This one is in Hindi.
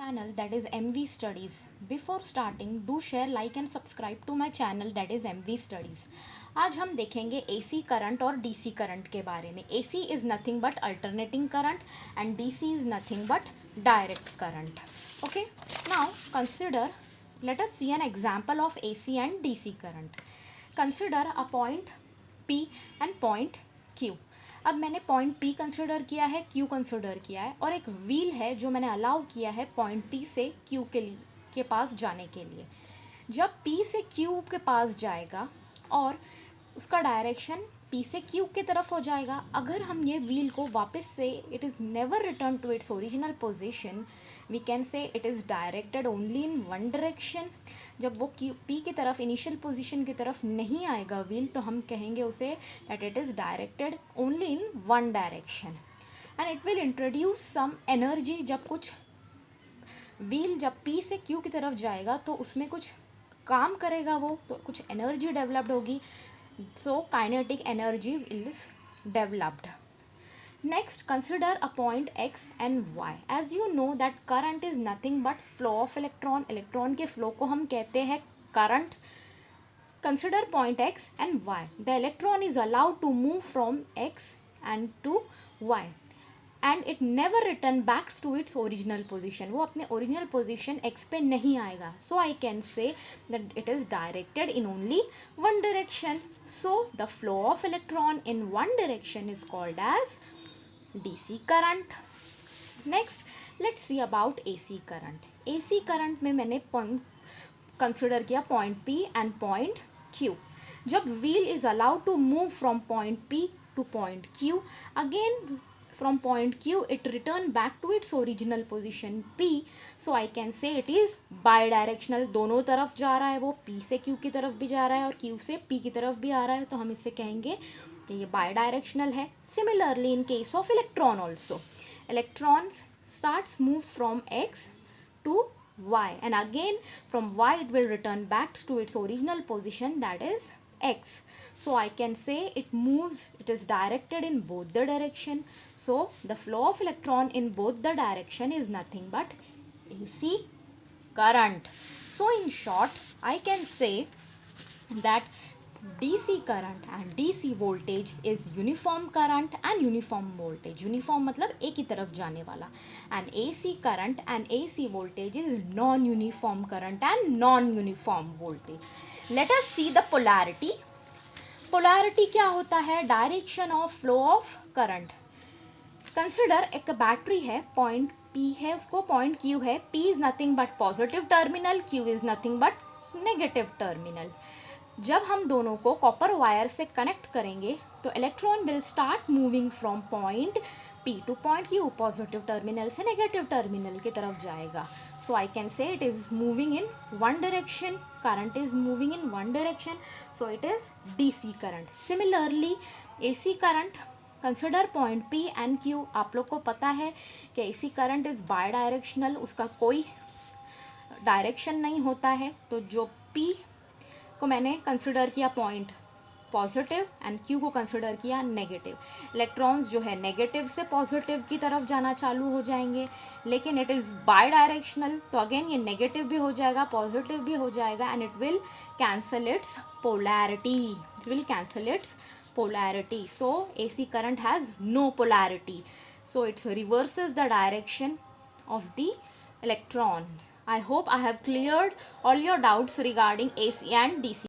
channel that is MV Studies. Before starting, do share, like and subscribe to my channel that is MV Studies. आज हम देखेंगे AC करंट और DC करंट के बारे में. AC is nothing but alternating current and DC is nothing but direct current. Okay, now consider, let us see an example of AC and DC current. Consider a point P and point Q. अब मैंने पॉइंट P कंसिडर किया है, Q कंसिडर किया है और एक व्हील है जो मैंने अलाउ किया है पॉइंट P से Q के पास जाने के लिए. जब P से Q के पास जाएगा और उसका डायरेक्शन P से Q की तरफ हो जाएगा. अगर हम ये व्हील को वापस से it is never return to its original position, we can say it is directed only in one direction. जब वो P की तरफ इनिशियल पोजीशन की तरफ नहीं आएगा व्हील, तो हम कहेंगे उसे that it is directed only in one direction and it will introduce some energy. जब कुछ व्हील जब P से Q की तरफ जाएगा तो उसमें कुछ काम करेगा वो, तो कुछ एनर्जी डेवलप्ड होगी. So kinetic energy is developed. Next, consider a point X and Y. As you know that current is nothing but flow of electron. Electron के flow को हम कहते हैं current. Consider point X and Y. The electron is allowed to move from X and to Y. And it never return back to its original position. वो अपने ओरिजिनल पोजिशन एक्स पे नहीं आएगा. So I can say that it is directed in only one direction. So the flow of electron in one direction is called as DC current. Next let's see about AC current. AC current में मैंने पॉइंट कंसिडर किया point P and point Q. जब wheel is allowed to move from point P to point Q, again from point Q it return back to its original position P. So I can say it is bidirectional. दोनों तरफ जा रहा है वो, P से Q की तरफ भी जा रहा है और Q से P की तरफ भी आ रहा है, तो हम इससे कहेंगे कि ये bidirectional है. Similarly in case of electron also, electrons starts move from X to Y and again from Y it will return back to its original position, that is X. So I can say it moves, it is directed in both the direction. So the flow of electron in both the direction is nothing but AC current. So in short I can say that DC current and DC voltage is uniform current and uniform voltage. Uniform मतलब एक ही तरफ जाने वाला. And AC current and AC voltage is non-uniform current and non-uniform voltage. Let us see the polarity. Polarity क्या होता है? Direction of flow of current. Consider एक बैटरी है, पॉइंट P है, उसको पॉइंट Q है. P is nothing but positive terminal, Q is nothing but negative terminal. जब हम दोनों को कॉपर वायर से कनेक्ट करेंगे तो electron will start moving from point P to point Q. Positive terminal से नेगेटिव टर्मिनल की तरफ जाएगा. So I can say it is moving in one direction. Current is moving in one direction, so it is DC current. Similarly AC current, consider point P and Q. आप लोग को पता है कि AC current is bidirectional, उसका कोई डायरेक्शन नहीं होता है. तो जो P को मैंने कंसिडर किया पॉइंट पॉजिटिव एंड Q को कंसिडर किया नेगेटिव. इलेक्ट्रॉन्स जो है नेगेटिव से पॉजिटिव की तरफ जाना चालू हो जाएंगे, लेकिन इट इज़ बाई डायरेक्शनल, तो अगेन ये नेगेटिव भी हो जाएगा पॉजिटिव भी हो जाएगा and it will cancel it's polarity. It will cancel it's polarity. So AC current has no polarity, so it reverses the direction of the electrons. I hope I have cleared all your doubts regarding AC and DC.